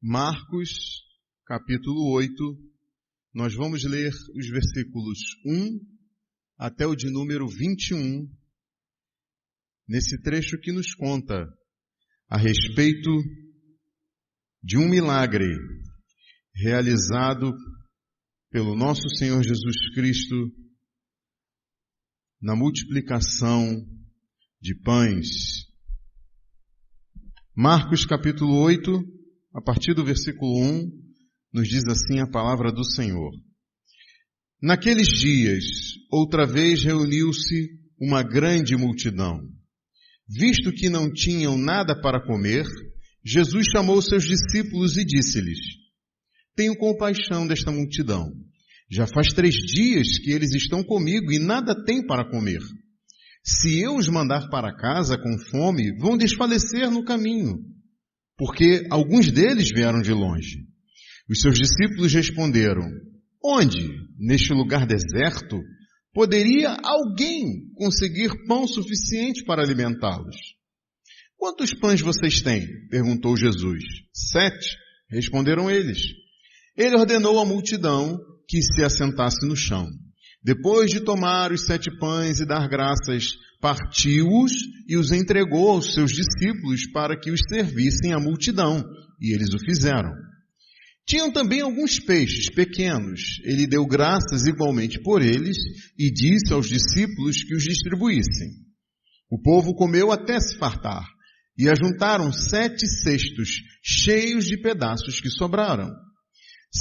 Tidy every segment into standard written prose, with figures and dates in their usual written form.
Marcos, capítulo 8, nós vamos ler os versículos 1 até o de número 21, nesse trecho que nos conta a respeito de um milagre realizado pelo nosso Senhor Jesus Cristo na multiplicação de pães. Marcos, capítulo 8, a partir do versículo 1, nos diz assim a palavra do Senhor. Naqueles dias, outra vez reuniu-se uma grande multidão. Visto que não tinham nada para comer, Jesus chamou seus discípulos e disse-lhes: Tenho compaixão desta multidão. Já faz 3 dias que eles estão comigo e nada têm para comer. Se eu os mandar para casa com fome, vão desfalecer no caminho, porque alguns deles vieram de longe. Os seus discípulos responderam: Onde, neste lugar deserto, poderia alguém conseguir pão suficiente para alimentá-los? Quantos pães vocês têm? Perguntou Jesus. 7, responderam eles. Ele ordenou à multidão que se assentasse no chão. Depois de tomar os 7 pães e dar graças, partiu-os e os entregou aos seus discípulos para que os servissem à multidão, e eles o fizeram. Tinham também alguns peixes pequenos. Ele deu graças igualmente por eles e disse aos discípulos que os distribuíssem. O povo comeu até se fartar e ajuntaram 7 cestos cheios de pedaços que sobraram.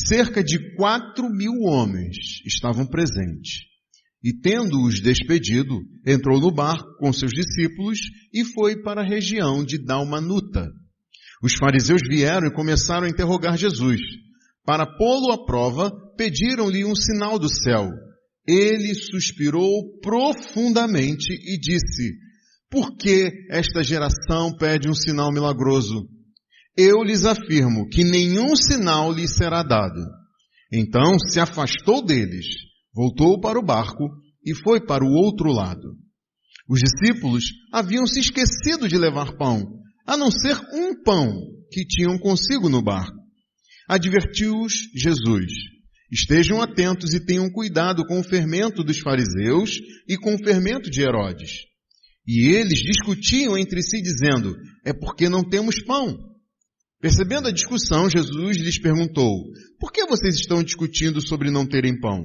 Cerca de 4.000 homens estavam presentes. E tendo-os despedido, entrou no barco com seus discípulos e foi para a região de Dalmanuta. Os fariseus vieram e começaram a interrogar Jesus. Para pô-lo à prova, pediram-lhe um sinal do céu. Ele suspirou profundamente e disse: Por que esta geração pede um sinal milagroso? Eu lhes afirmo que nenhum sinal lhes será dado. Então se afastou deles, voltou para o barco e foi para o outro lado. Os discípulos haviam se esquecido de levar pão, a não ser um pão que tinham consigo no barco. Advertiu-os Jesus: Estejam atentos e tenham cuidado com o fermento dos fariseus e com o fermento de Herodes. E eles discutiam entre si dizendo: É porque não temos pão. Percebendo a discussão, Jesus lhes perguntou: Por que vocês estão discutindo sobre não terem pão?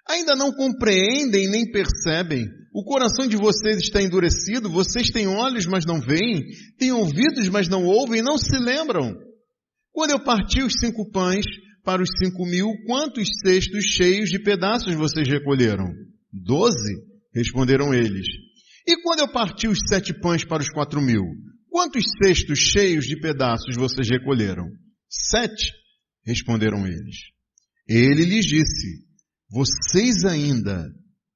Ainda não compreendem nem percebem? O coração de vocês está endurecido, vocês têm olhos, mas não veem, têm ouvidos, mas não ouvem, não se lembram? Quando eu parti os 5 pães para os 5.000, quantos cestos cheios de pedaços vocês recolheram? 12, responderam eles. E quando eu parti os 7 pães para os 4.000, quantos cestos cheios de pedaços vocês recolheram? 7, responderam eles. Ele lhes disse: Vocês ainda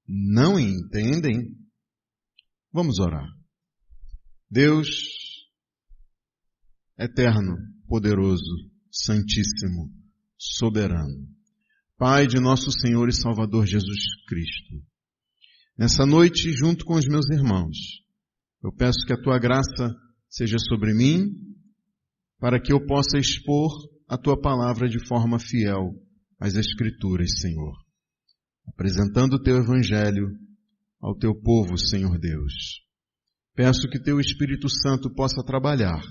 não entendem? Vamos orar. Deus eterno, poderoso, santíssimo, soberano, Pai de nosso Senhor e Salvador Jesus Cristo, nessa noite, junto com os meus irmãos, eu peço que a Tua graça seja sobre mim, para que eu possa expor a Tua palavra de forma fiel às Escrituras, Senhor, apresentando o Teu Evangelho ao Teu povo, Senhor Deus. Peço que Teu Espírito Santo possa trabalhar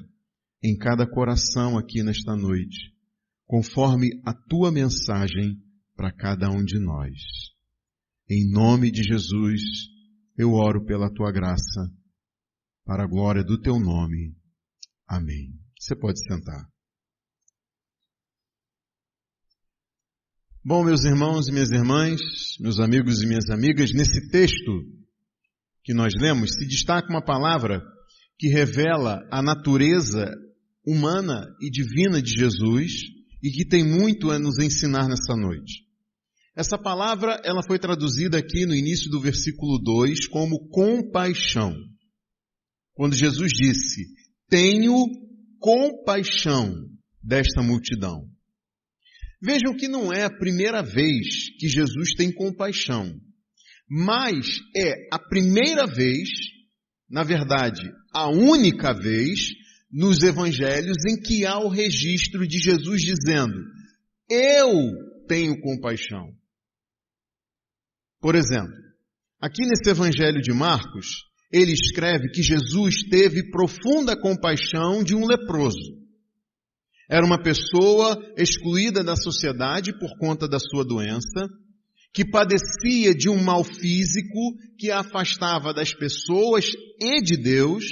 em cada coração aqui nesta noite, conforme a Tua mensagem para cada um de nós. Em nome de Jesus, eu oro pela Tua graça, para a glória do Teu nome. Amém. Você pode sentar. Bom, meus irmãos e minhas irmãs, meus amigos e minhas amigas, nesse texto que nós lemos, se destaca uma palavra que revela a natureza humana e divina de Jesus e que tem muito a nos ensinar nessa noite. Essa palavra, ela foi traduzida aqui no início do versículo 2 como compaixão. Quando Jesus disse: Tenho compaixão desta multidão. Vejam que não é a primeira vez que Jesus tem compaixão, mas é a primeira vez, na verdade, a única vez, nos evangelhos em que há o registro de Jesus dizendo: eu tenho compaixão. Por exemplo, aqui nesse evangelho de Marcos, ele escreve que Jesus teve profunda compaixão de um leproso. Era uma pessoa excluída da sociedade por conta da sua doença, que padecia de um mal físico que a afastava das pessoas e de Deus,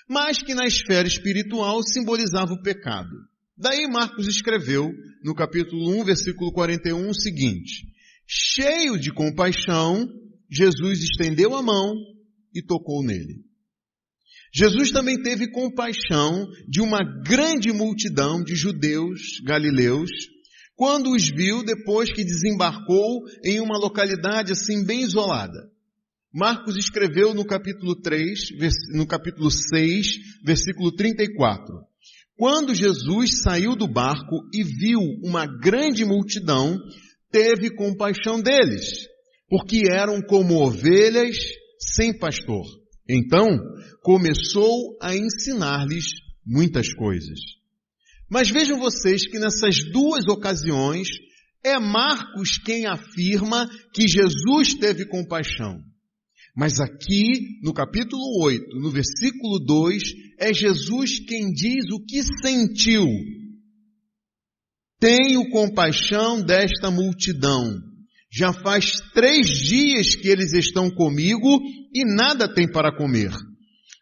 mas que na esfera espiritual simbolizava o pecado. Daí Marcos escreveu, no capítulo 1, versículo 41, o seguinte: cheio de compaixão, Jesus estendeu a mão e tocou nele. Jesus também teve compaixão de uma grande multidão de judeus galileus, quando os viu depois que desembarcou em uma localidade assim bem isolada. Marcos escreveu no capítulo 6, versículo 34. Quando Jesus saiu do barco e viu uma grande multidão, teve compaixão deles, porque eram como ovelhas sem pastor. Então, começou a ensinar-lhes muitas coisas. Mas vejam vocês que nessas duas ocasiões, é Marcos quem afirma que Jesus teve compaixão. Mas aqui, no capítulo 8, no versículo 2, é Jesus quem diz o que sentiu. Tenho compaixão desta multidão. Já faz 3 dias que eles estão comigo e nada têm para comer.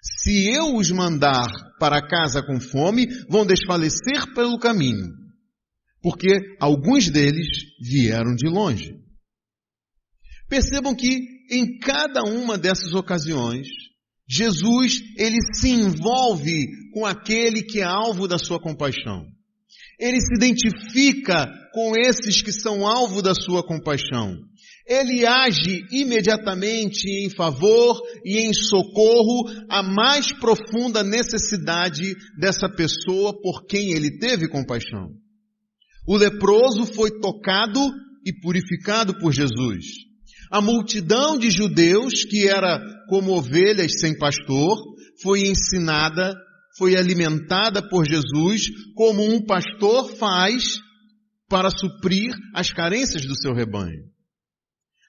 Se eu os mandar para casa com fome, vão desfalecer pelo caminho, porque alguns deles vieram de longe. Percebam que em cada uma dessas ocasiões, Jesus, ele se envolve com aquele que é alvo da sua compaixão. Ele se identifica com esses que são alvo da sua compaixão. Ele age imediatamente em favor e em socorro à mais profunda necessidade dessa pessoa por quem ele teve compaixão. O leproso foi tocado e purificado por Jesus. A multidão de judeus, que era como ovelhas sem pastor, foi ensinada, foi alimentada por Jesus como um pastor faz para suprir as carências do seu rebanho.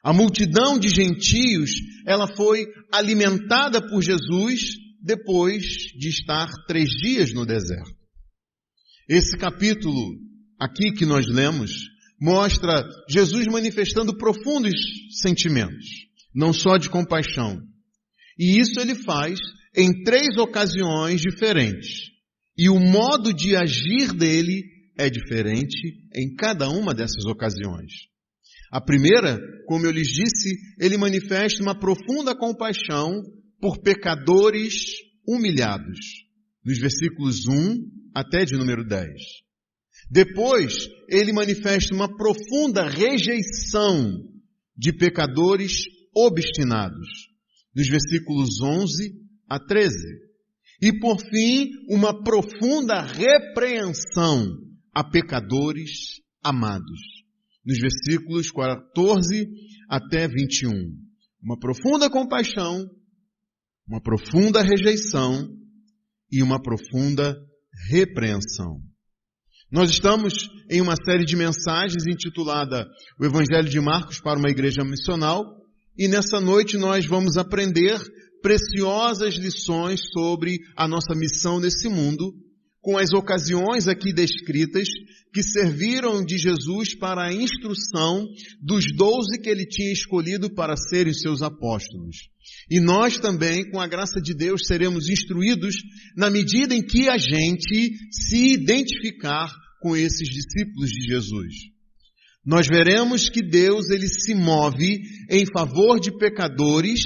A multidão de gentios, ela foi alimentada por Jesus depois de estar 3 dias no deserto. Esse capítulo aqui que nós lemos mostra Jesus manifestando profundos sentimentos, não só de compaixão. E isso ele faz em 3 ocasiões diferentes. E o modo de agir dele é diferente em cada uma dessas ocasiões. A primeira, como eu lhes disse, ele manifesta uma profunda compaixão por pecadores humilhados, nos versículos 1 até de número 10. Depois, ele manifesta uma profunda rejeição de pecadores obstinados, dos versículos 11 a 13. E por fim, uma profunda repreensão a pecadores amados, nos versículos 14 até 21. Uma profunda compaixão, uma profunda rejeição e uma profunda repreensão. Nós estamos em uma série de mensagens intitulada O Evangelho de Marcos para uma Igreja Missional, e nessa noite nós vamos aprender preciosas lições sobre a nossa missão nesse mundo, com as ocasiões aqui descritas que serviram de Jesus para a instrução dos 12 que ele tinha escolhido para serem seus apóstolos. E nós também, com a graça de Deus, seremos instruídos na medida em que a gente se identificar com esses discípulos de Jesus. Nós veremos que Deus, ele se move em favor de pecadores,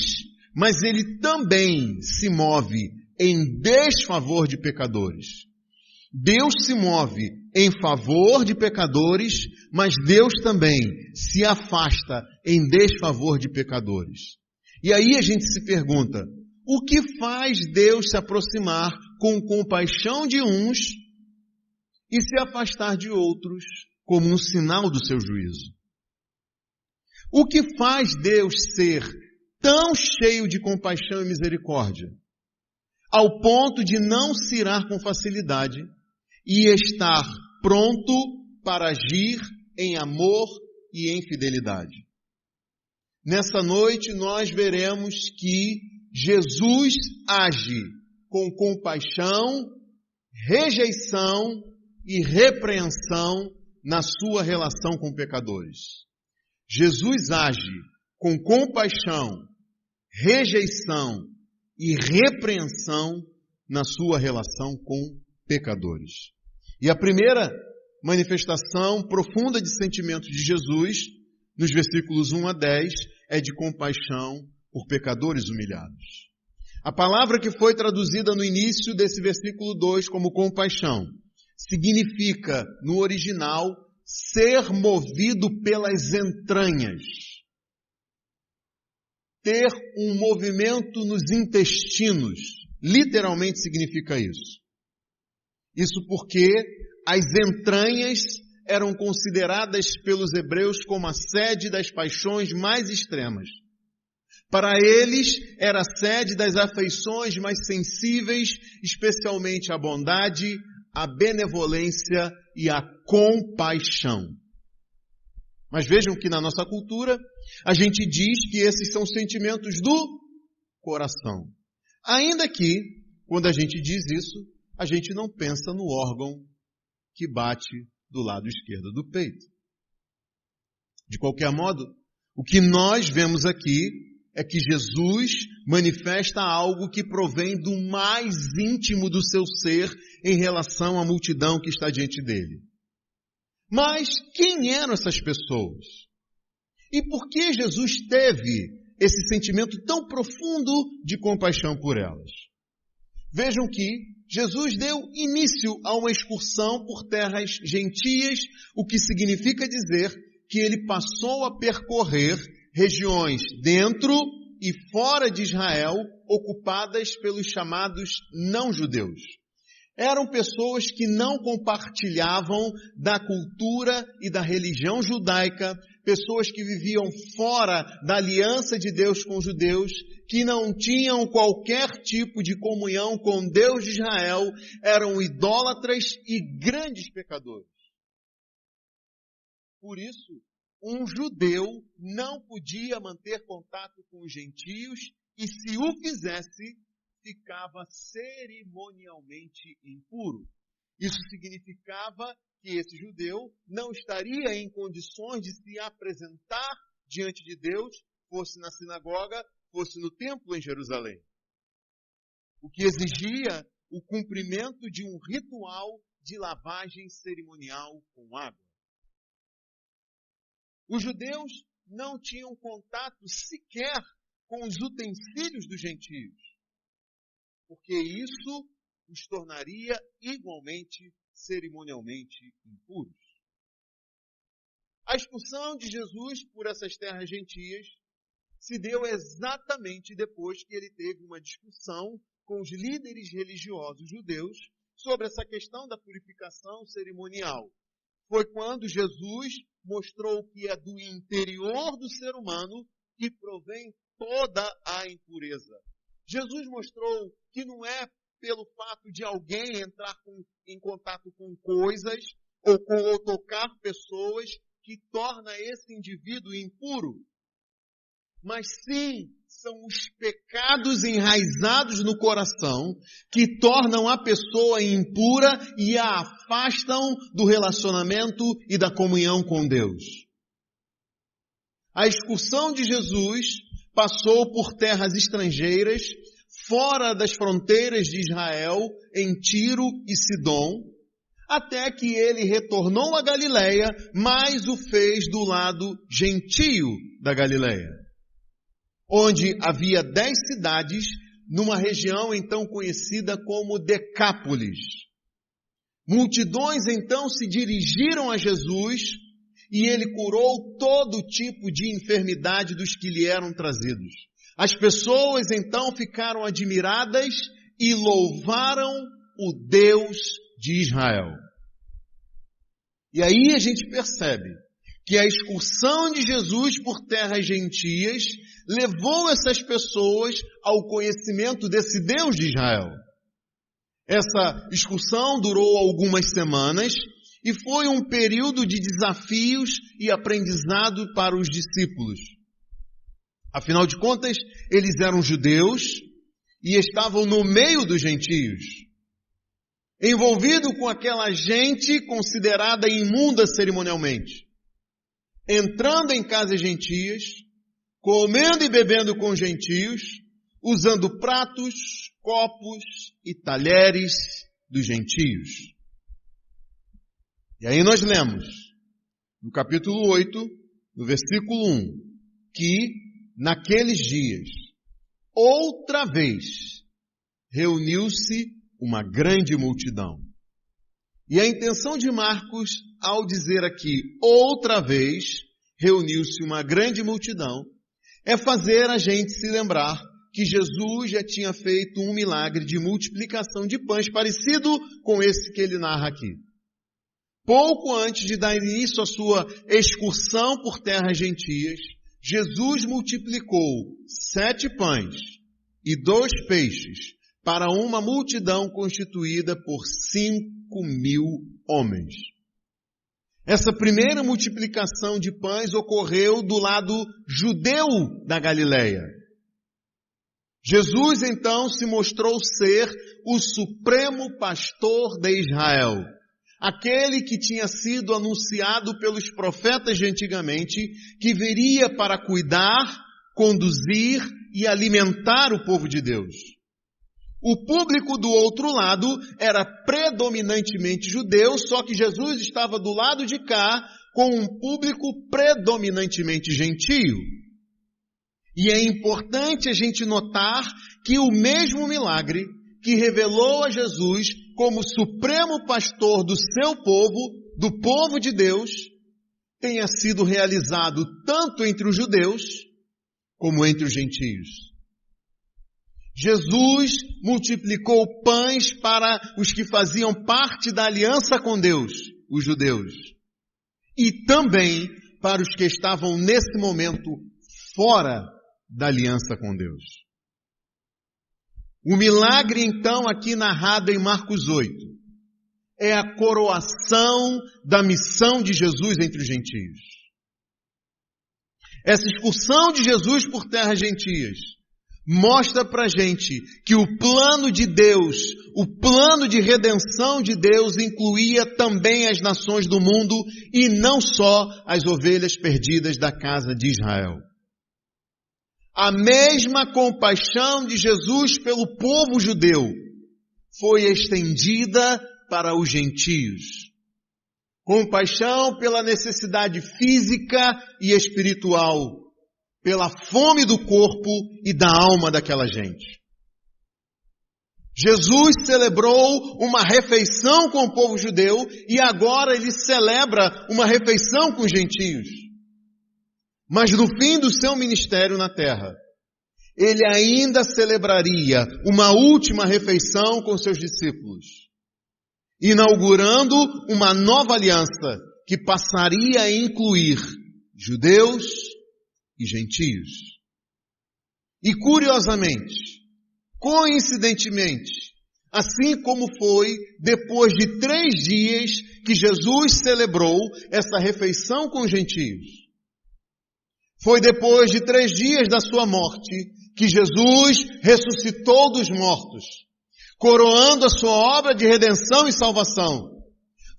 mas ele também se move em desfavor de pecadores. Deus se move em favor de pecadores, mas Deus também se afasta em desfavor de pecadores. E aí a gente se pergunta, o que faz Deus se aproximar com compaixão de uns e se afastar de outros como um sinal do seu juízo? O que faz Deus ser tão cheio de compaixão e misericórdia, ao ponto de não se irar com facilidade e estar pronto para agir em amor e em fidelidade. Nessa noite nós veremos que Jesus age com compaixão, rejeição e repreensão na sua relação com pecadores. Jesus age com compaixão, rejeição e repreensão na sua relação com pecadores. E a primeira manifestação profunda de sentimento de Jesus, nos versículos 1 a 10, é de compaixão por pecadores humilhados. A palavra que foi traduzida no início desse versículo 2 como compaixão, significa, no original, ser movido pelas entranhas. Ter um movimento nos intestinos. Literalmente significa isso. Isso porque as entranhas eram consideradas pelos hebreus como a sede das paixões mais extremas. Para eles, era a sede das afeições mais sensíveis, especialmente a bondade, a benevolência e a compaixão. Mas vejam que na nossa cultura, a gente diz que esses são sentimentos do coração. Ainda que, quando a gente diz isso, a gente não pensa no órgão que bate do lado esquerdo do peito. De qualquer modo, o que nós vemos aqui é que Jesus manifesta algo que provém do mais íntimo do seu ser em relação à multidão que está diante dele. Mas quem eram essas pessoas? E por que Jesus teve esse sentimento tão profundo de compaixão por elas? Vejam que Jesus deu início a uma excursão por terras gentias, o que significa dizer que ele passou a percorrer regiões dentro e fora de Israel, ocupadas pelos chamados não-judeus. Eram pessoas que não compartilhavam da cultura e da religião judaica, pessoas que viviam fora da aliança de Deus com os judeus, que não tinham qualquer tipo de comunhão com Deus de Israel, eram idólatras e grandes pecadores. Por isso, um judeu não podia manter contato com os gentios e, se o fizesse, ficava cerimonialmente impuro. Isso significava que esse judeu não estaria em condições de se apresentar diante de Deus, fosse na sinagoga, fosse no templo em Jerusalém. O que exigia o cumprimento de um ritual de lavagem cerimonial com água. Os judeus não tinham contato sequer com os utensílios dos gentios, porque isso os tornaria igualmente cerimonialmente impuros. A expulsão de Jesus por essas terras gentias se deu exatamente depois que ele teve uma discussão com os líderes religiosos judeus sobre essa questão da purificação cerimonial. Foi quando Jesus mostrou que é do interior do ser humano que provém toda a impureza. Jesus mostrou que não é pelo fato de alguém entrar em contato com coisas ou tocar pessoas que torna esse indivíduo impuro. Mas sim, são os pecados enraizados no coração que tornam a pessoa impura e a afastam do relacionamento e da comunhão com Deus. A excursão de Jesus passou por terras estrangeiras, fora das fronteiras de Israel, em Tiro e Sidom, até que ele retornou a Galileia, mas o fez do lado gentio da Galileia, onde havia 10 cidades, numa região então conhecida como Decápolis. Multidões então se dirigiram a Jesus e ele curou todo tipo de enfermidade dos que lhe eram trazidos. As pessoas então ficaram admiradas e louvaram o Deus de Israel. E aí a gente percebe que a excursão de Jesus por terras gentias levou essas pessoas ao conhecimento desse Deus de Israel. Essa excursão durou algumas semanas e foi um período de desafios e aprendizado para os discípulos. Afinal de contas, eles eram judeus e estavam no meio dos gentios, envolvido com aquela gente considerada imunda cerimonialmente, entrando em casas gentias, comendo e bebendo com gentios, usando pratos, copos e talheres dos gentios. E aí nós lemos, no capítulo 8, no versículo 1, que naqueles dias, outra vez, reuniu-se uma grande multidão. E a intenção de Marcos, ao dizer aqui, outra vez, reuniu-se uma grande multidão, é fazer a gente se lembrar que Jesus já tinha feito um milagre de multiplicação de pães parecido com esse que ele narra aqui. Pouco antes de dar início à sua excursão por terras gentias, Jesus multiplicou 7 pães e 2 peixes para uma multidão constituída por 5.000 homens. Essa primeira multiplicação de pães ocorreu do lado judeu da Galileia. Jesus então se mostrou ser o supremo pastor de Israel, aquele que tinha sido anunciado pelos profetas de antigamente, que viria para cuidar, conduzir e alimentar o povo de Deus. O público do outro lado era predominantemente judeu, só que Jesus estava do lado de cá com um público predominantemente gentio. E é importante a gente notar que o mesmo milagre que revelou a Jesus como supremo pastor do seu povo, do povo de Deus, tenha sido realizado tanto entre os judeus como entre os gentios. Jesus multiplicou pães para os que faziam parte da aliança com Deus, os judeus, e também para os que estavam nesse momento fora da aliança com Deus. O milagre então aqui narrado em Marcos 8 é a coroação da missão de Jesus entre os gentios. Essa excursão de Jesus por terras gentias mostra pra gente que o plano de Deus, o plano de redenção de Deus incluía também as nações do mundo e não só as ovelhas perdidas da casa de Israel. A mesma compaixão de Jesus pelo povo judeu foi estendida para os gentios. Compaixão pela necessidade física e espiritual, pela fome do corpo e da alma daquela gente. Jesus celebrou uma refeição com o povo judeu e agora ele celebra uma refeição com os gentios. Mas no fim do seu ministério na terra, ele ainda celebraria uma última refeição com seus discípulos, inaugurando uma nova aliança que passaria a incluir judeus e gentios. E curiosamente, coincidentemente, assim como foi depois de 3 dias que Jesus celebrou essa refeição com os gentios, foi depois de 3 dias da sua morte que Jesus ressuscitou dos mortos, coroando a sua obra de redenção e salvação.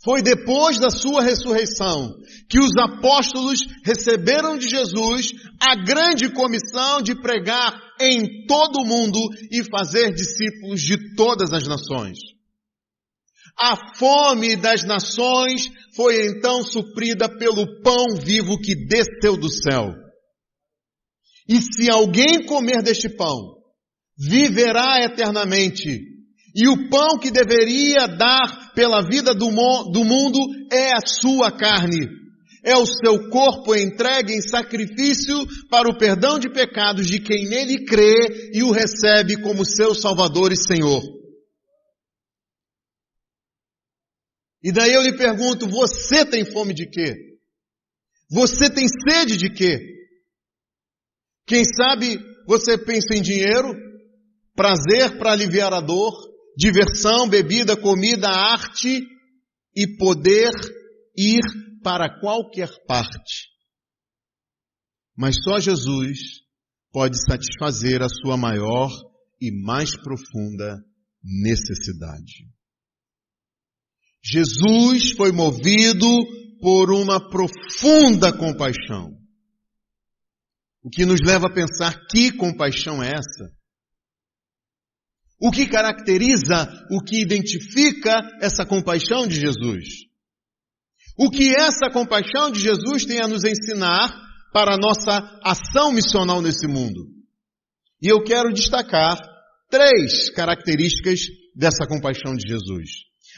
Foi depois da sua ressurreição que os apóstolos receberam de Jesus a grande comissão de pregar em todo o mundo e fazer discípulos de todas as nações. A fome das nações foi então suprida pelo pão vivo que desceu do céu. E se alguém comer deste pão, viverá eternamente. E o pão que deveria dar pela vida do mundo é a sua carne. É o seu corpo entregue em sacrifício para o perdão de pecados de quem nele crê e o recebe como seu Salvador e Senhor. E daí eu lhe pergunto, você tem fome de quê? Você tem sede de quê? Quem sabe você pensa em dinheiro, prazer para aliviar a dor, diversão, bebida, comida, arte e poder ir para qualquer parte. Mas só Jesus pode satisfazer a sua maior e mais profunda necessidade. Jesus foi movido por uma profunda compaixão. O que nos leva a pensar, que compaixão é essa? O que caracteriza, o que identifica essa compaixão de Jesus? O que essa compaixão de Jesus tem a nos ensinar para a nossa ação missional nesse mundo? E eu quero destacar 3 características dessa compaixão de Jesus.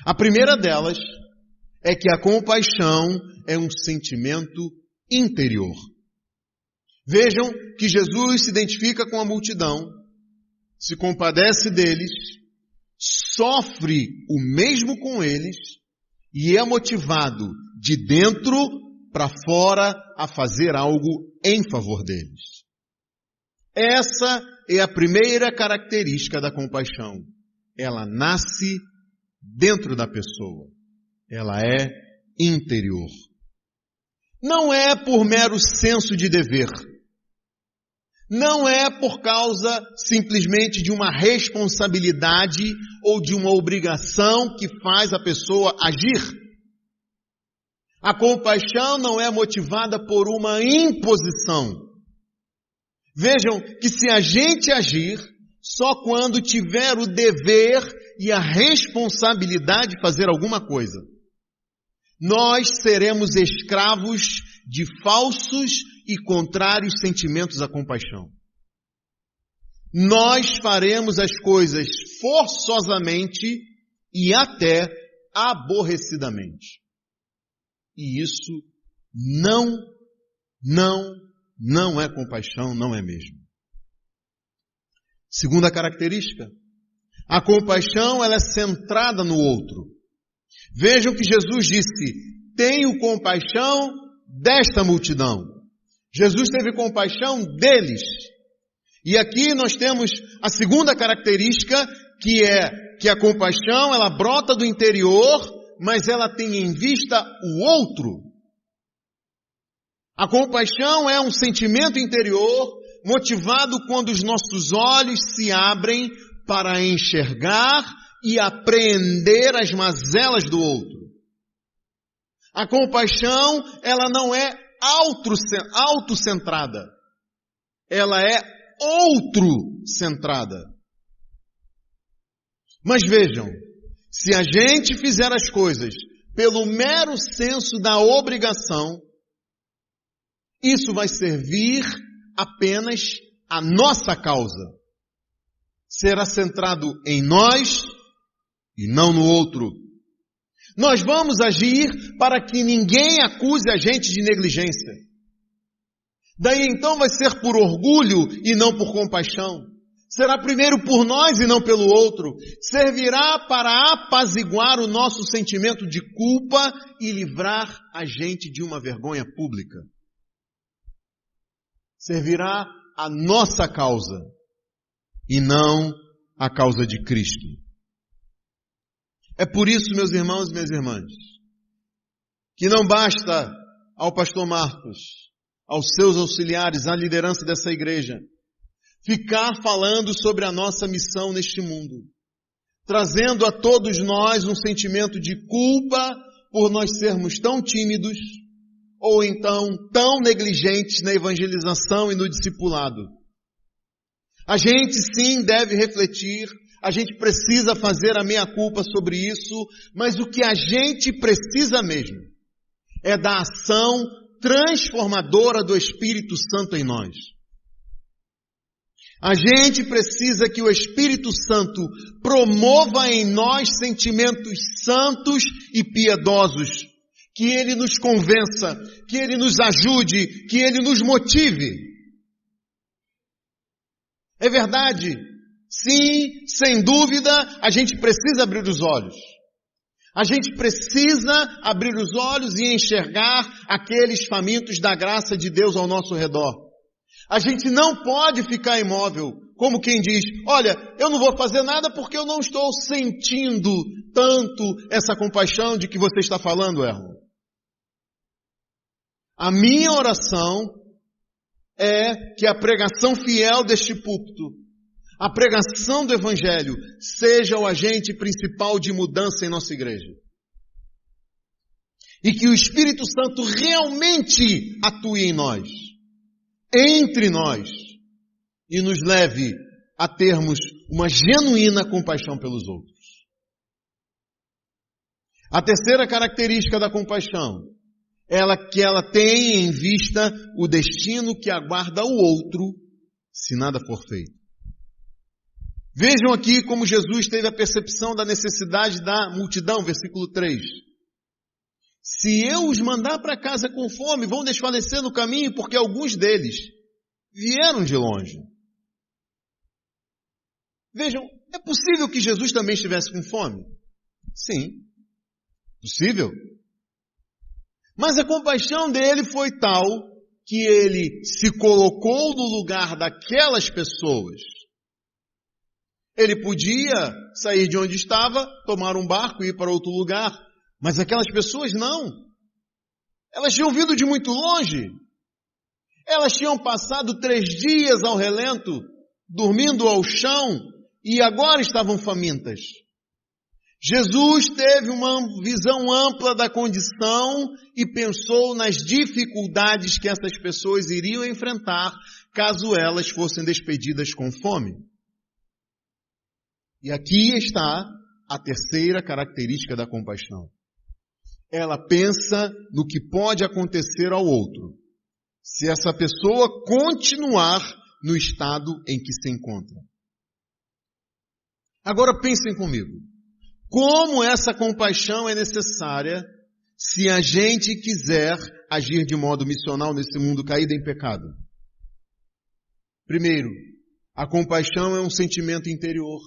A primeira delas é que a compaixão é um sentimento interior. Vejam que Jesus se identifica com a multidão, se compadece deles, sofre o mesmo com eles e é motivado de dentro para fora a fazer algo em favor deles. Essa é a primeira característica da compaixão. Ela nasce dentro da pessoa. Ela é interior. Não é por mero senso de dever. Não é por causa simplesmente de uma responsabilidade ou de uma obrigação que faz a pessoa agir. A compaixão não é motivada por uma imposição. Vejam que se a gente agir, só quando tiver o dever e a responsabilidade de fazer alguma coisa, nós seremos escravos de falsos e contrários sentimentos à compaixão. Nós faremos as coisas forçosamente e até aborrecidamente. E isso não é compaixão, não é mesmo. Segunda característica, a compaixão ela é centrada no outro. Vejam que Jesus disse, tenho compaixão desta multidão. Jesus teve compaixão deles. E aqui nós temos a segunda característica, que é que a compaixão ela brota do interior, mas ela tem em vista o outro. A compaixão é um sentimento interior motivado quando os nossos olhos se abrem para enxergar e apreender as mazelas do outro. A compaixão, ela não é autocentrada. Ela é outro-centrada. Mas vejam, se a gente fizer as coisas pelo mero senso da obrigação, isso vai servir apenas a nossa causa. Será centrado em nós e não no outro. Nós vamos agir para que ninguém acuse a gente de negligência. Daí então vai ser por orgulho e não por compaixão. Será primeiro por nós e não pelo outro. Servirá para apaziguar o nosso sentimento de culpa e livrar a gente de uma vergonha pública. Servirá a nossa causa e não a causa de Cristo. É por isso, meus irmãos e minhas irmãs, que não basta ao pastor Marcos, aos seus auxiliares, à liderança dessa igreja, ficar falando sobre a nossa missão neste mundo, trazendo a todos nós um sentimento de culpa por nós sermos tão tímidos, ou então tão negligentes na evangelização e no discipulado. A gente sim deve refletir, a gente precisa fazer a meia-culpa sobre isso, mas o que a gente precisa mesmo é da ação transformadora do Espírito Santo em nós. A gente precisa que o Espírito Santo promova em nós sentimentos santos e piedosos, que Ele nos convença, que Ele nos ajude, que Ele nos motive. É verdade, sim, sem dúvida, a gente precisa abrir os olhos. A gente precisa abrir os olhos e enxergar aqueles famintos da graça de Deus ao nosso redor. A gente não pode ficar imóvel, como quem diz, olha, eu não vou fazer nada porque eu não estou sentindo tanto essa compaixão de que você está falando, Erlon. A minha oração é que a pregação fiel deste púlpito, a pregação do Evangelho, seja o agente principal de mudança em nossa igreja. E que o Espírito Santo realmente atue em nós, entre nós, e nos leve a termos uma genuína compaixão pelos outros. A terceira característica da compaixão, que ela tem em vista o destino que aguarda o outro, se nada for feito. Vejam aqui como Jesus teve a percepção da necessidade da multidão, versículo 3. Se eu os mandar para casa com fome, vão desfalecer no caminho, porque alguns deles vieram de longe. Vejam, é possível que Jesus também estivesse com fome? Sim, possível. Mas a compaixão dele foi tal que ele se colocou no lugar daquelas pessoas. Ele podia sair de onde estava, tomar um barco e ir para outro lugar. Mas aquelas pessoas não. Elas tinham vindo de muito longe. Elas tinham passado 3 dias ao relento, dormindo ao chão, e agora estavam famintas. Jesus teve uma visão ampla da condição e pensou nas dificuldades que essas pessoas iriam enfrentar caso elas fossem despedidas com fome. E aqui está a terceira característica da compaixão. Ela pensa no que pode acontecer ao outro, se essa pessoa continuar no estado em que se encontra. Agora pensem comigo. Como essa compaixão é necessária se a gente quiser agir de modo missional nesse mundo caído em pecado? Primeiro, a compaixão é um sentimento interior.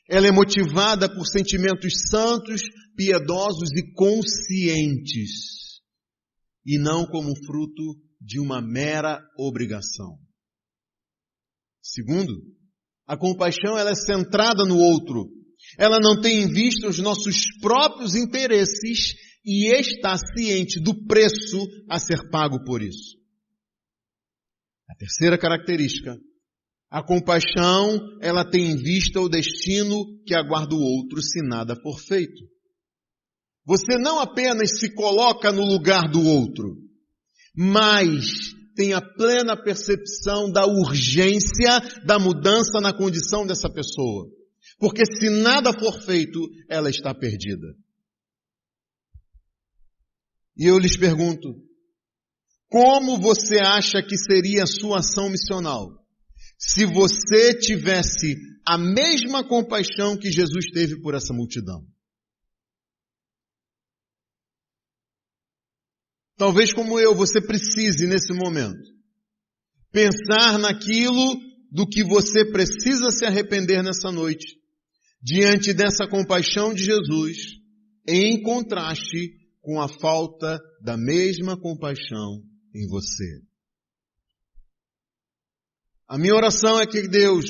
Ela é motivada por sentimentos santos, piedosos e conscientes, e não como fruto de uma mera obrigação. Segundo, a compaixão ela é centrada no outro. Ela não tem em vista os nossos próprios interesses e está ciente do preço a ser pago por isso. A terceira característica, a compaixão, ela tem em vista o destino que aguarda o outro se nada for feito. Você não apenas se coloca no lugar do outro, mas tem a plena percepção da urgência da mudança na condição dessa pessoa. Porque se nada for feito, ela está perdida. E eu lhes pergunto, como você acha que seria a sua ação missional se você tivesse a mesma compaixão que Jesus teve por essa multidão? Talvez como eu, você precise nesse momento pensar naquilo do que você precisa se arrepender nessa noite, diante dessa compaixão de Jesus, em contraste com a falta da mesma compaixão em você. A minha oração é que Deus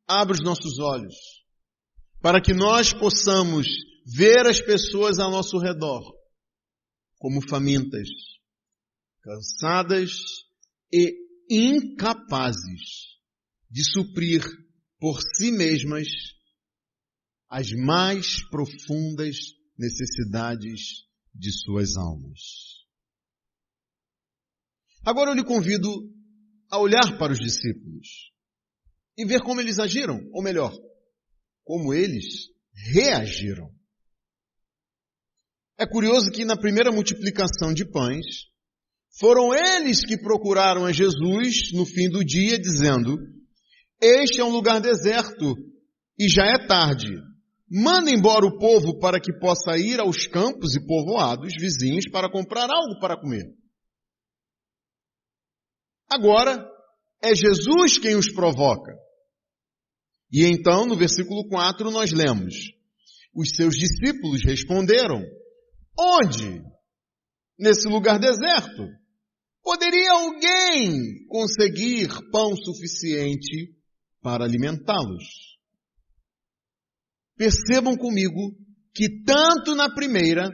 abra os nossos olhos, para que nós possamos ver as pessoas ao nosso redor como famintas, cansadas e incapazes de suprir por si mesmas as mais profundas necessidades de suas almas. Agora eu lhe convido a olhar para os discípulos e ver como eles agiram, ou melhor, como eles reagiram. É curioso que na primeira multiplicação de pães, foram eles que procuraram a Jesus no fim do dia, dizendo, este é um lugar deserto e já é tarde. Manda embora o povo para que possa ir aos campos e povoados vizinhos para comprar algo para comer. Agora, é Jesus quem os provoca. E então, no versículo 4, nós lemos, os seus discípulos responderam, onde? Nesse lugar deserto. Poderia alguém conseguir pão suficiente para alimentá-los. Percebam comigo que tanto na primeira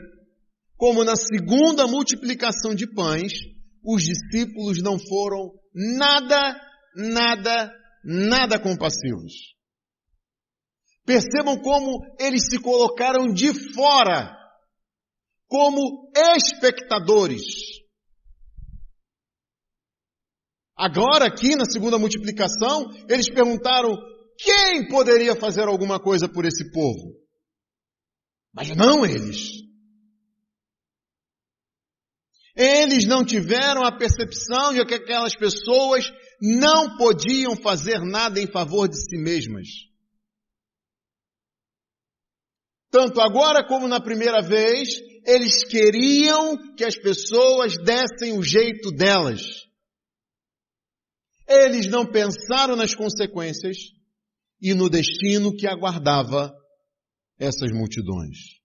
como na segunda multiplicação de pães, os discípulos não foram nada compassivos. Percebam como eles se colocaram de fora, como espectadores. Agora aqui na segunda multiplicação, eles perguntaram quem poderia fazer alguma coisa por esse povo. Mas não eles. Eles não tiveram a percepção de que aquelas pessoas não podiam fazer nada em favor de si mesmas. Tanto agora como na primeira vez, eles queriam que as pessoas dessem o jeito delas. Eles não pensaram nas consequências e no destino que aguardava essas multidões.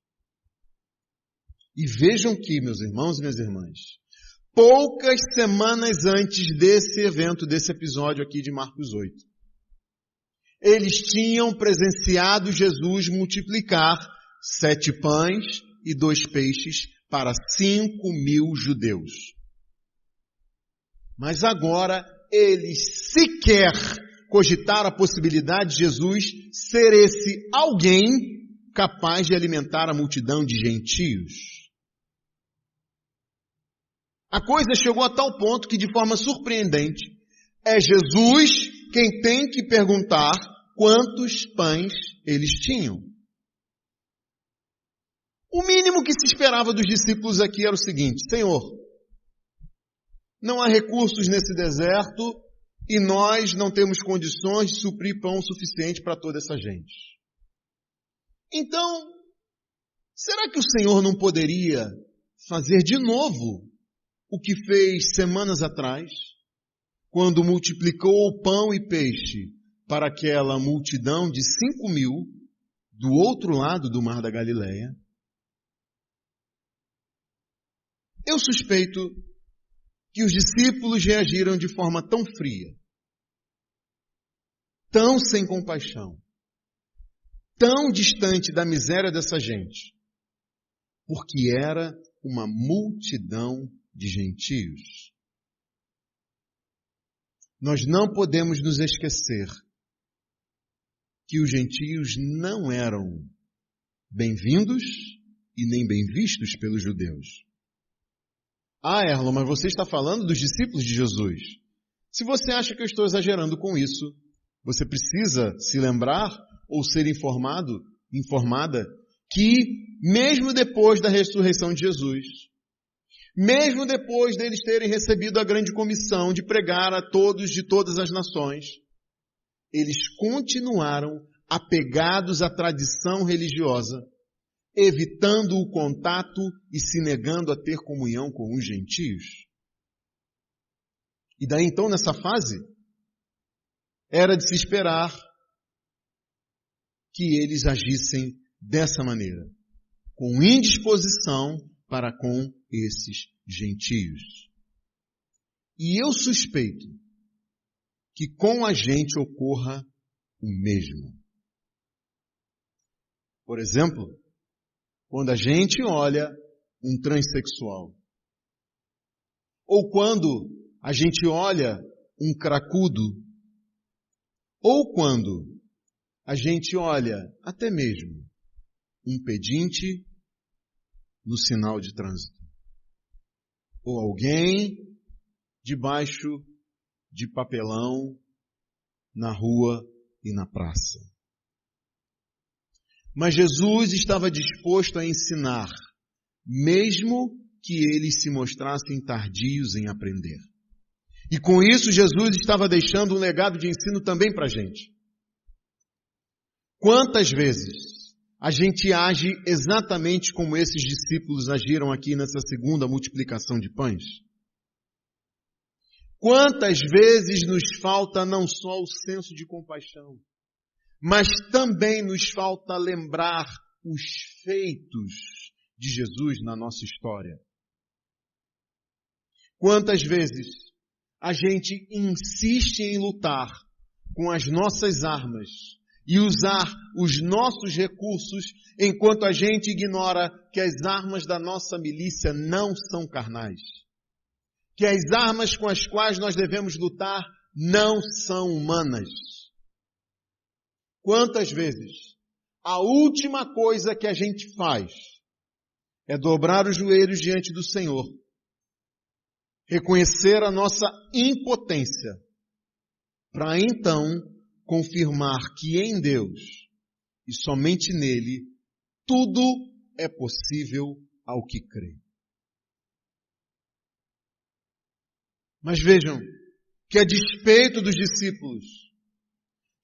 E vejam que, meus irmãos e minhas irmãs, poucas semanas antes desse evento, desse episódio aqui de Marcos 8, eles tinham presenciado Jesus multiplicar 7 pães e 2 peixes para 5.000 judeus. Mas agora eles sequer cogitaram a possibilidade de Jesus ser esse alguém capaz de alimentar a multidão de gentios. A coisa chegou a tal ponto que, de forma surpreendente, é Jesus quem tem que perguntar quantos pães eles tinham. O mínimo que se esperava dos discípulos aqui era o seguinte: Senhor, não há recursos nesse deserto e nós não temos condições de suprir pão suficiente para toda essa gente. Então, será que o Senhor não poderia fazer de novo o que fez semanas atrás, quando multiplicou o pão e peixe para aquela multidão de 5.000 do outro lado do Mar da Galileia? Eu suspeito que os discípulos reagiram de forma tão fria, tão sem compaixão, tão distante da miséria dessa gente, porque era uma multidão de gentios. Nós não podemos nos esquecer que os gentios não eram bem-vindos e nem bem vistos pelos judeus. Ah, Erlon, mas você está falando dos discípulos de Jesus. Se você acha que eu estou exagerando com isso, você precisa se lembrar ou ser informada que mesmo depois da ressurreição de Jesus, mesmo depois deles terem recebido a grande comissão de pregar a todos de todas as nações, eles continuaram apegados à tradição religiosa, evitando o contato e se negando a ter comunhão com os gentios. E daí então, nessa fase, era de se esperar que eles agissem dessa maneira, com indisposição para com esses gentios. E eu suspeito que com a gente ocorra o mesmo. Por exemplo, quando a gente olha um transexual, ou quando a gente olha um cracudo, ou quando a gente olha até mesmo um pedinte no sinal de trânsito, ou alguém debaixo de papelão na rua e na praça. Mas Jesus estava disposto a ensinar, mesmo que eles se mostrassem tardios em aprender. E com isso Jesus estava deixando um legado de ensino também para a gente. Quantas vezes a gente age exatamente como esses discípulos agiram aqui nessa segunda multiplicação de pães? Quantas vezes nos falta não só o senso de compaixão, mas também nos falta lembrar os feitos de Jesus na nossa história? Quantas vezes a gente insiste em lutar com as nossas armas e usar os nossos recursos, enquanto a gente ignora que as armas da nossa milícia não são carnais. Que as armas com as quais nós devemos lutar não são humanas. Quantas vezes a última coisa que a gente faz é dobrar os joelhos diante do Senhor, reconhecer a nossa impotência, para então confirmar que em Deus e somente nele tudo é possível ao que crê. Mas vejam que a despeito dos discípulos,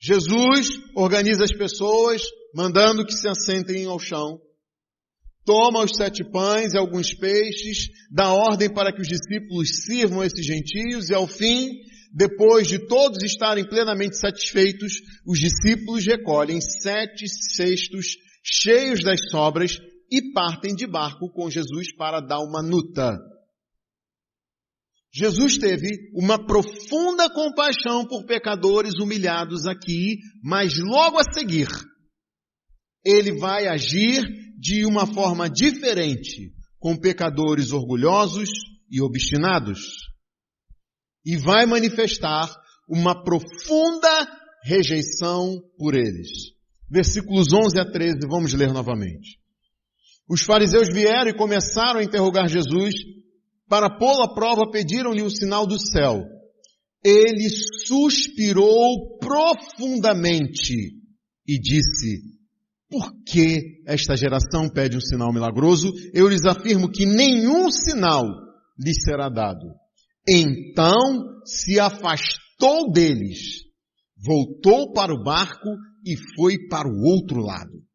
Jesus organiza as pessoas, mandando que se assentem ao chão, toma os 7 pães e alguns peixes, dá ordem para que os discípulos sirvam esses gentios e ao fim, depois de todos estarem plenamente satisfeitos, os discípulos recolhem 7 cestos cheios das sobras e partem de barco com Jesus para Dalmanuta. Jesus teve uma profunda compaixão por pecadores humilhados aqui, mas logo a seguir, ele vai agir de uma forma diferente com pecadores orgulhosos e obstinados. E vai manifestar uma profunda rejeição por eles. Versículos 11 a 13, vamos ler novamente. Os fariseus vieram e começaram a interrogar Jesus. Para pô-lo à prova, pediram-lhe um sinal do céu. Ele suspirou profundamente e disse: por que esta geração pede um sinal milagroso? Eu lhes afirmo que nenhum sinal lhes será dado. Então se afastou deles, voltou para o barco e foi para o outro lado.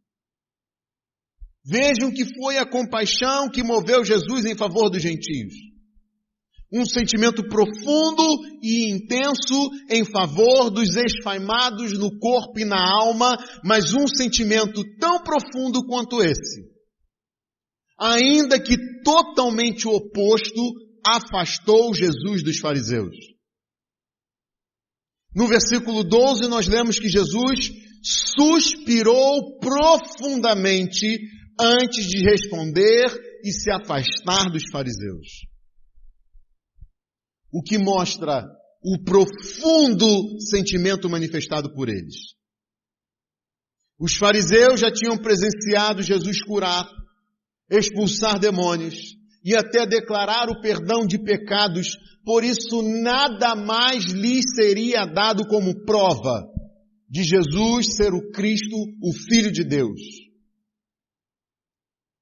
Vejam que foi a compaixão que moveu Jesus em favor dos gentios. Um sentimento profundo e intenso em favor dos esfaimados no corpo e na alma, mas um sentimento tão profundo quanto esse, ainda que totalmente oposto, afastou Jesus dos fariseus. No versículo 12 nós lemos que Jesus suspirou profundamente antes de responder e se afastar dos fariseus. O que mostra o profundo sentimento manifestado por eles. Os fariseus já tinham presenciado Jesus curar, expulsar demônios e até declarar o perdão de pecados, por isso nada mais lhes seria dado como prova de Jesus ser o Cristo, o Filho de Deus.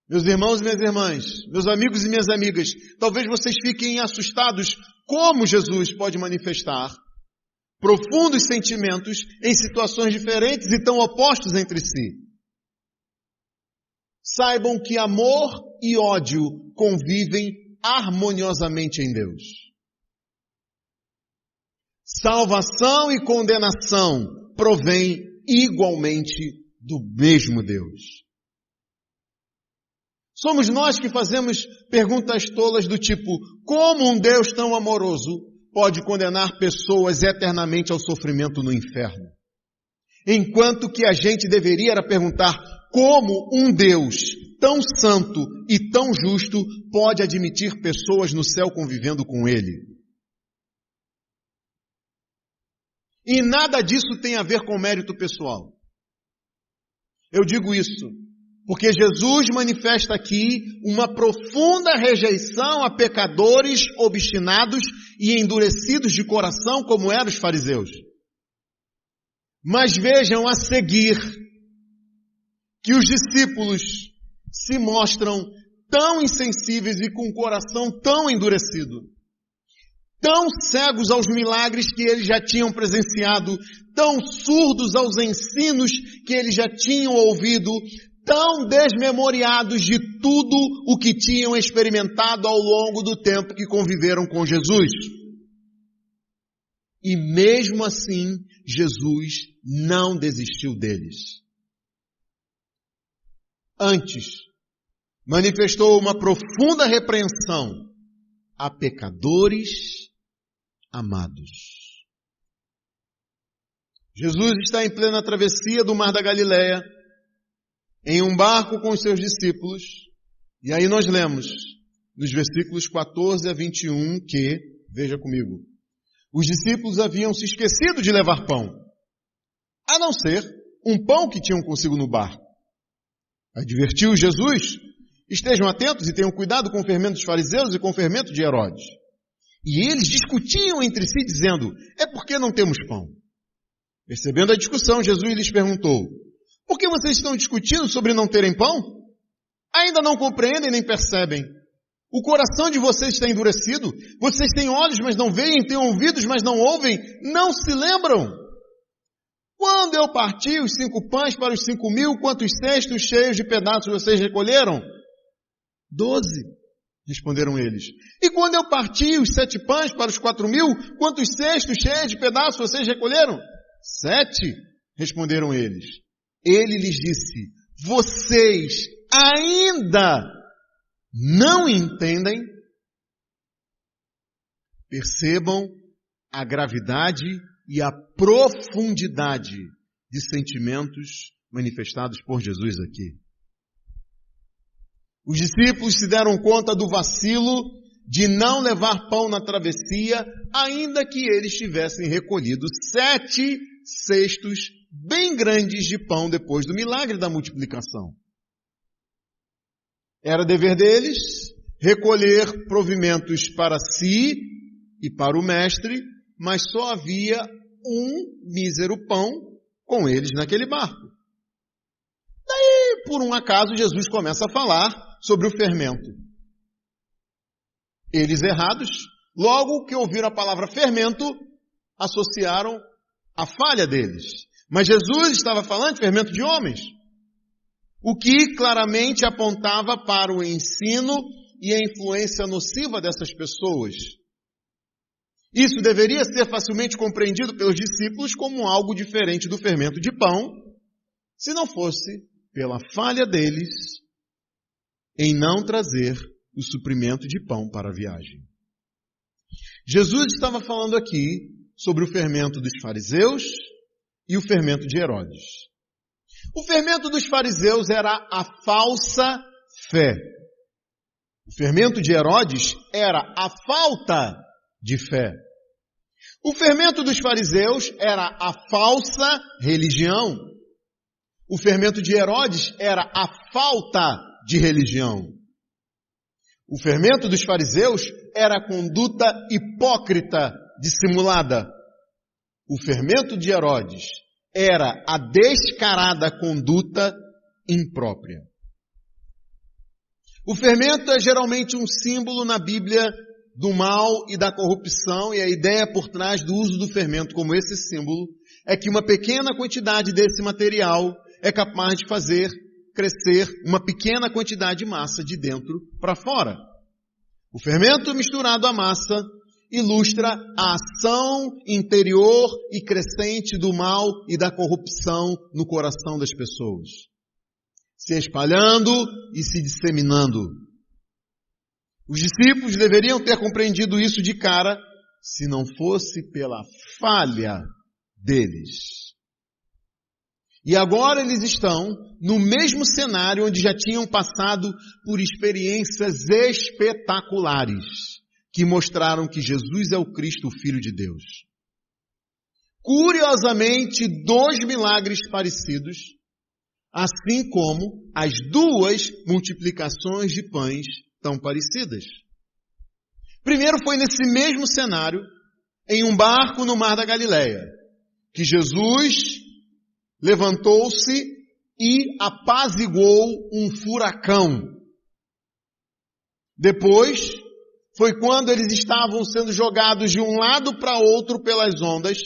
Meus irmãos e minhas irmãs, meus amigos e minhas amigas, talvez vocês fiquem assustados como Jesus pode manifestar profundos sentimentos em situações diferentes e tão opostos entre si. Saibam que amor e ódio convivem harmoniosamente em Deus. Salvação e condenação provêm igualmente do mesmo Deus. Somos nós que fazemos perguntas tolas do tipo: como um Deus tão amoroso pode condenar pessoas eternamente ao sofrimento no inferno? Enquanto que a gente deveria era perguntar: como um Deus tão santo e tão justo pode admitir pessoas no céu convivendo com Ele? E nada disso tem a ver com mérito pessoal. Eu digo isso porque Jesus manifesta aqui uma profunda rejeição a pecadores obstinados e endurecidos de coração, como eram os fariseus. Mas vejam a seguir que os discípulos se mostram tão insensíveis e com o coração tão endurecido, tão cegos aos milagres que eles já tinham presenciado, tão surdos aos ensinos que eles já tinham ouvido, tão desmemoriados de tudo o que tinham experimentado ao longo do tempo que conviveram com Jesus. E mesmo assim, Jesus não desistiu deles. Antes, manifestou uma profunda repreensão a pecadores amados. Jesus está em plena travessia do Mar da Galileia, em um barco com os seus discípulos, e aí nós lemos, nos versículos 14 a 21, que, veja comigo, os discípulos haviam se esquecido de levar pão, a não ser um pão que tinham consigo no barco. Advertiu Jesus: estejam atentos e tenham cuidado com o fermento dos fariseus e com o fermento de Herodes. E eles discutiam entre si, dizendo: é porque não temos pão. Percebendo a discussão, Jesus lhes perguntou: por que vocês estão discutindo sobre não terem pão? Ainda não compreendem nem percebem. O coração de vocês está endurecido. Vocês têm olhos, mas não veem, têm ouvidos, mas não ouvem. Não se lembram? Quando eu parti os 5 pães para os 5.000, quantos cestos cheios de pedaços vocês recolheram? 12, responderam eles. E quando eu parti os 7 pães para os 4.000, quantos cestos cheios de pedaços vocês recolheram? 7, responderam eles. Ele lhes disse: vocês ainda não entendem? Percebam a gravidade e a profundidade de sentimentos manifestados por Jesus aqui. Os discípulos se deram conta do vacilo de não levar pão na travessia, ainda que eles tivessem recolhido 7 cestos bem grandes de pão depois do milagre da multiplicação. Era dever deles recolher provimentos para si e para o mestre, mas só havia um mísero pão com eles naquele barco. Daí, por um acaso, Jesus começa a falar sobre o fermento. Eles errados, logo que ouviram a palavra fermento, associaram a falha deles. Mas Jesus estava falando de fermento de homens, o que claramente apontava para o ensino e a influência nociva dessas pessoas. Isso deveria ser facilmente compreendido pelos discípulos como algo diferente do fermento de pão, se não fosse pela falha deles em não trazer o suprimento de pão para a viagem. Jesus estava falando aqui sobre o fermento dos fariseus e o fermento de Herodes. O fermento dos fariseus era a falsa fé. O fermento de Herodes era a falta de fé. O fermento dos fariseus era a falsa religião. O fermento de Herodes era a falta de religião. O fermento dos fariseus era a conduta hipócrita, dissimulada. O fermento de Herodes era a descarada conduta imprópria. O fermento é geralmente um símbolo na Bíblia do mal e da corrupção, e a ideia por trás do uso do fermento como esse símbolo é que uma pequena quantidade desse material é capaz de fazer crescer uma pequena quantidade de massa de dentro para fora. O fermento misturado à massa ilustra a ação interior e crescente do mal e da corrupção no coração das pessoas, se espalhando e se disseminando. Os discípulos deveriam ter compreendido isso de cara, se não fosse pela falha deles. E agora eles estão no mesmo cenário onde já tinham passado por experiências espetaculares que mostraram que Jesus é o Cristo, o Filho de Deus. Curiosamente, 2 milagres parecidos, assim como as 2 multiplicações de pães tão parecidas. Primeiro foi nesse mesmo cenário, em um barco no Mar da Galileia, que Jesus levantou-se e apaziguou um furacão. Depois, foi quando eles estavam sendo jogados de um lado para outro pelas ondas,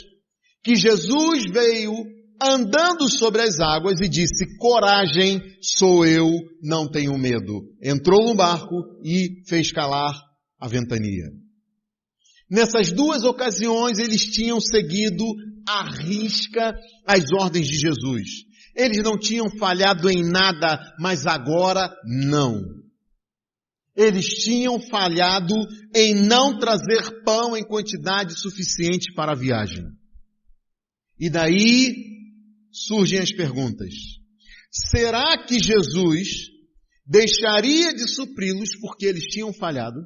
que Jesus veio andando sobre as águas e disse: coragem, sou eu, não tenho medo. Entrou no barco e fez calar a ventania. Nessas 2 ocasiões, eles tinham seguido à risca as ordens de Jesus. Eles não tinham falhado em nada, mas agora não. Eles tinham falhado em não trazer pão em quantidade suficiente para a viagem. E daí surgem as perguntas. Será que Jesus deixaria de supri-los porque eles tinham falhado?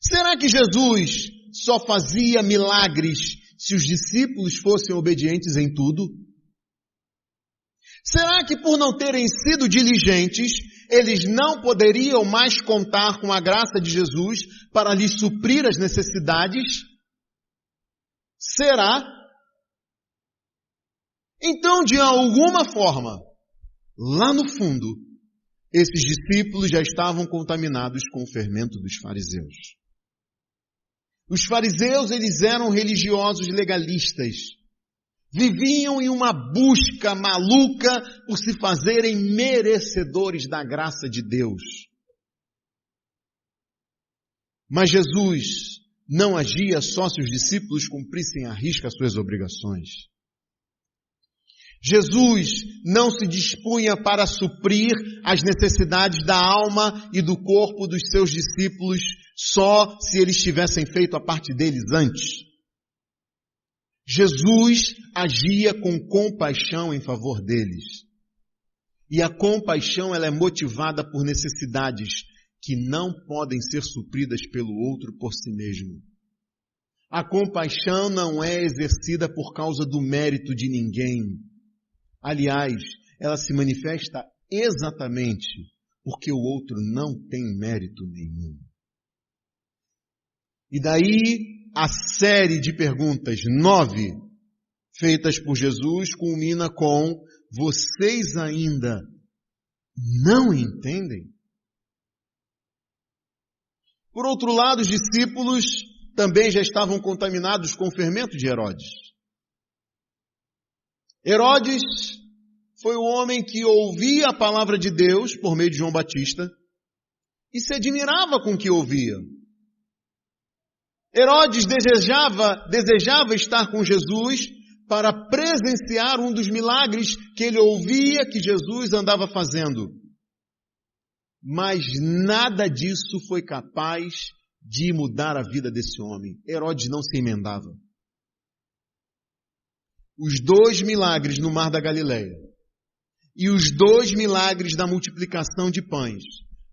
Será que Jesus só fazia milagres se os discípulos fossem obedientes em tudo? Será que por não terem sido diligentes, eles não poderiam mais contar com a graça de Jesus para lhes suprir as necessidades? Será? Então, de alguma forma, lá no fundo, esses discípulos já estavam contaminados com o fermento dos fariseus. Os fariseus, eles eram religiosos legalistas. Viviam em uma busca maluca por se fazerem merecedores da graça de Deus. Mas Jesus não agia só se os discípulos cumprissem à risca as suas obrigações. Jesus não se dispunha para suprir as necessidades da alma e do corpo dos seus discípulos só se eles tivessem feito a parte deles antes. Jesus agia com compaixão em favor deles. E a compaixão, ela é motivada por necessidades que não podem ser supridas pelo outro por si mesmo. A compaixão não é exercida por causa do mérito de ninguém. Aliás, ela se manifesta exatamente porque o outro não tem mérito nenhum. E daí, a série de perguntas 9, feitas por Jesus, culmina com: vocês ainda não entendem? Por outro lado, os discípulos também já estavam contaminados com o fermento de Herodes. Herodes foi o homem que ouvia a palavra de Deus por meio de João Batista e se admirava com o que ouvia. Herodes desejava estar com Jesus para presenciar um dos milagres que ele ouvia que Jesus andava fazendo. Mas nada disso foi capaz de mudar a vida desse homem. Herodes não se emendava. Os 2 milagres no Mar da Galileia e os 2 milagres da multiplicação de pães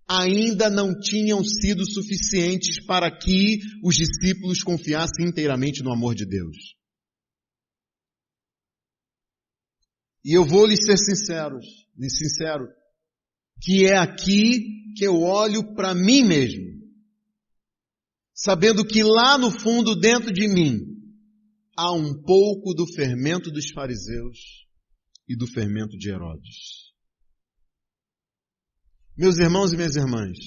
ainda não tinham sido suficientes para que os discípulos confiassem inteiramente no amor de Deus. E eu vou lhes ser sincero, que é aqui que eu olho para mim mesmo, sabendo que lá no fundo, dentro de mim, há um pouco do fermento dos fariseus e do fermento de Herodes. Meus irmãos e minhas irmãs,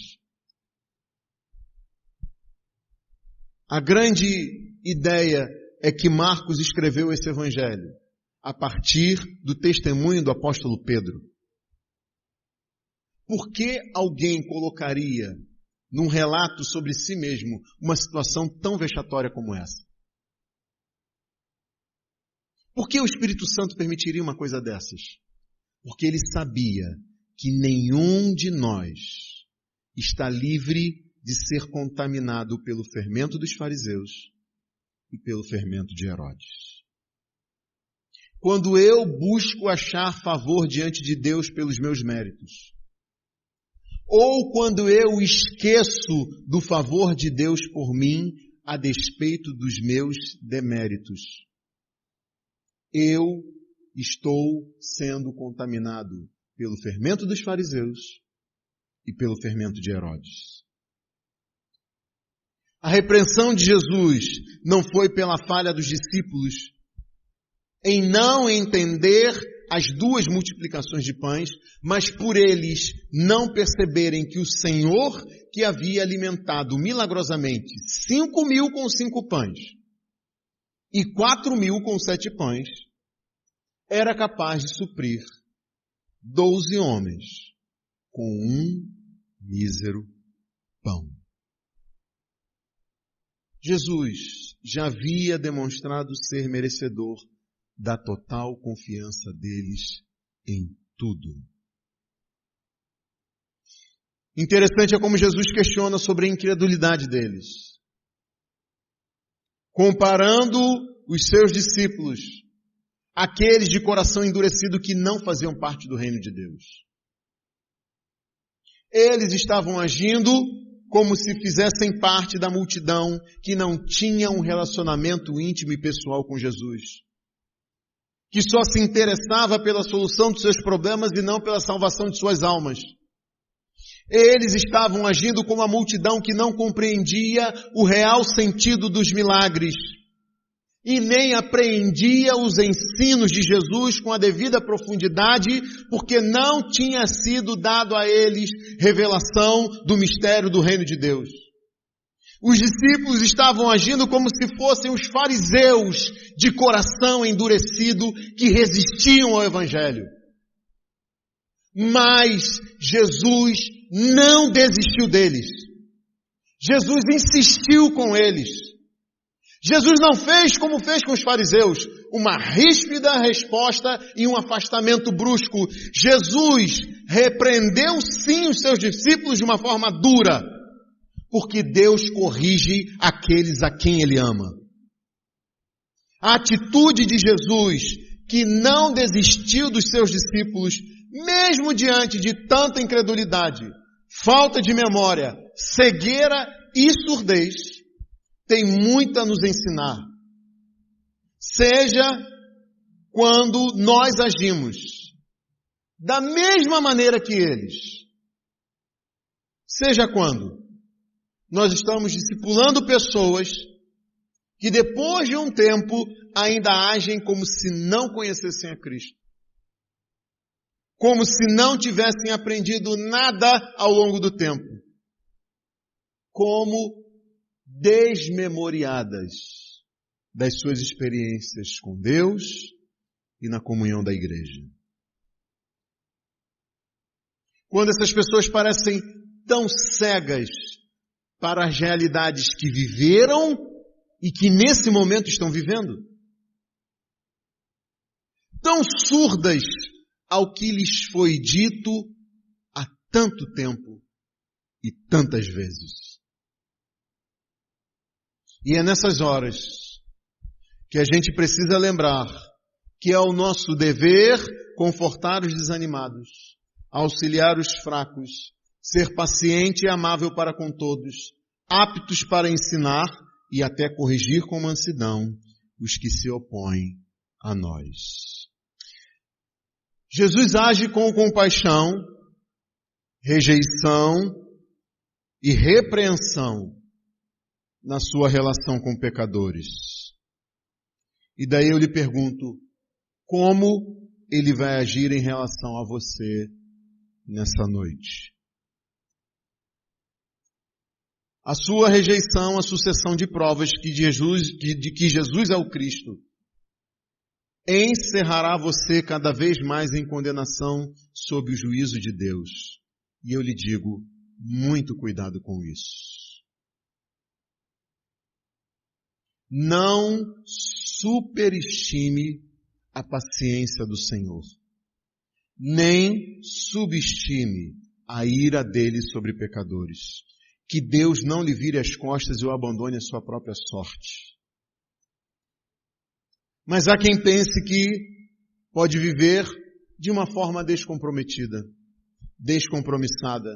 a grande ideia é que Marcos escreveu esse evangelho a partir do testemunho do apóstolo Pedro. Por que alguém colocaria num relato sobre si mesmo uma situação tão vexatória como essa? Por que o Espírito Santo permitiria uma coisa dessas? Porque ele sabia que nenhum de nós está livre de ser contaminado pelo fermento dos fariseus e pelo fermento de Herodes. Quando eu busco achar favor diante de Deus pelos meus méritos, ou quando eu esqueço do favor de Deus por mim a despeito dos meus deméritos, eu estou sendo contaminado pelo fermento dos fariseus e pelo fermento de Herodes. A repreensão de Jesus não foi pela falha dos discípulos em não entender as 2 multiplicações de pães, mas por eles não perceberem que o Senhor, que havia alimentado milagrosamente 5.000 com 5 pães e 4.000 com 7 pães, era capaz de suprir 12 homens com um mísero pão. Jesus já havia demonstrado ser merecedor da total confiança deles em tudo. Interessante é como Jesus questiona sobre a incredulidade deles, comparando os seus discípulos, aqueles de coração endurecido que não faziam parte do reino de Deus. Eles estavam agindo como se fizessem parte da multidão que não tinha um relacionamento íntimo e pessoal com Jesus, que só se interessava pela solução dos seus problemas e não pela salvação de suas almas. Eles estavam agindo como a multidão que não compreendia o real sentido dos milagres e nem apreendia os ensinos de Jesus com a devida profundidade, porque não tinha sido dado a eles revelação do mistério do reino de Deus. Os discípulos estavam agindo como se fossem os fariseus de coração endurecido que resistiam ao Evangelho. Mas Jesus não desistiu deles. Jesus insistiu com eles. Jesus não fez como fez com os fariseus, uma ríspida resposta e um afastamento brusco. Jesus repreendeu sim os seus discípulos de uma forma dura, porque Deus corrige aqueles a quem Ele ama. A atitude de Jesus, que não desistiu dos seus discípulos, mesmo diante de tanta incredulidade, falta de memória, cegueira e surdez, tem muito a nos ensinar. Seja quando nós agimos da mesma maneira que eles. Seja quando nós estamos discipulando pessoas que depois de um tempo ainda agem como se não conhecessem a Cristo. Como se não tivessem aprendido nada ao longo do tempo. Como desmemoriadas das suas experiências com Deus e na comunhão da igreja. Quando essas pessoas parecem tão cegas para as realidades que viveram e que nesse momento estão vivendo, tão surdas ao que lhes foi dito há tanto tempo e tantas vezes. E é nessas horas que a gente precisa lembrar que é o nosso dever confortar os desanimados, auxiliar os fracos, ser paciente e amável para com todos, aptos para ensinar e até corrigir com mansidão os que se opõem a nós. Jesus age com compaixão, rejeição e repreensão na sua relação com pecadores. E daí eu lhe pergunto, como ele vai agir em relação a você nessa noite? A sua rejeição, a sucessão de provas de que Jesus é o Cristo, encerrará você cada vez mais em condenação sob o juízo de Deus. E eu lhe digo, muito cuidado com isso. Não superestime a paciência do Senhor, nem subestime a ira dele sobre pecadores. Que Deus não lhe vire as costas e o abandone à sua própria sorte. Mas há quem pense que pode viver de uma forma descomprometida, descompromissada,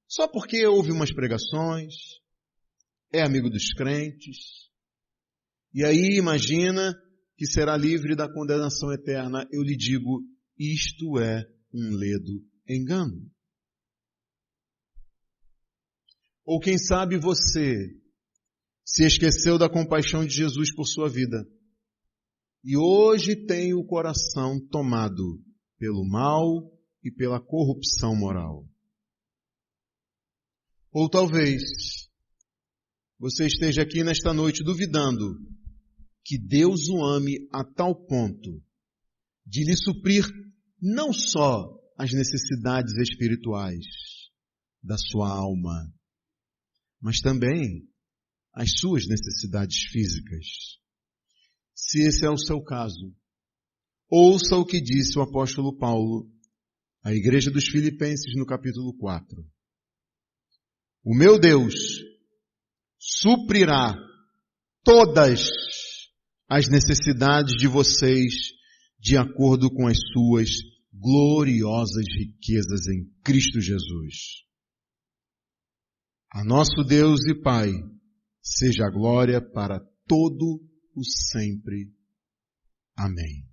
só porque ouve umas pregações, é amigo dos crentes, e aí imagina que será livre da condenação eterna. Eu lhe digo, isto é um ledo engano. Ou quem sabe você se esqueceu da compaixão de Jesus por sua vida e hoje tem o coração tomado pelo mal e pela corrupção moral. Ou talvez você esteja aqui nesta noite duvidando que Deus o ame a tal ponto de lhe suprir não só as necessidades espirituais da sua alma, mas também as suas necessidades físicas. Se esse é o seu caso, ouça o que disse o apóstolo Paulo à igreja dos Filipenses no capítulo 4. O meu Deus suprirá todas as necessidades de vocês de acordo com as suas gloriosas riquezas em Cristo Jesus. A nosso Deus e Pai seja a glória para todo o sempre. Amém.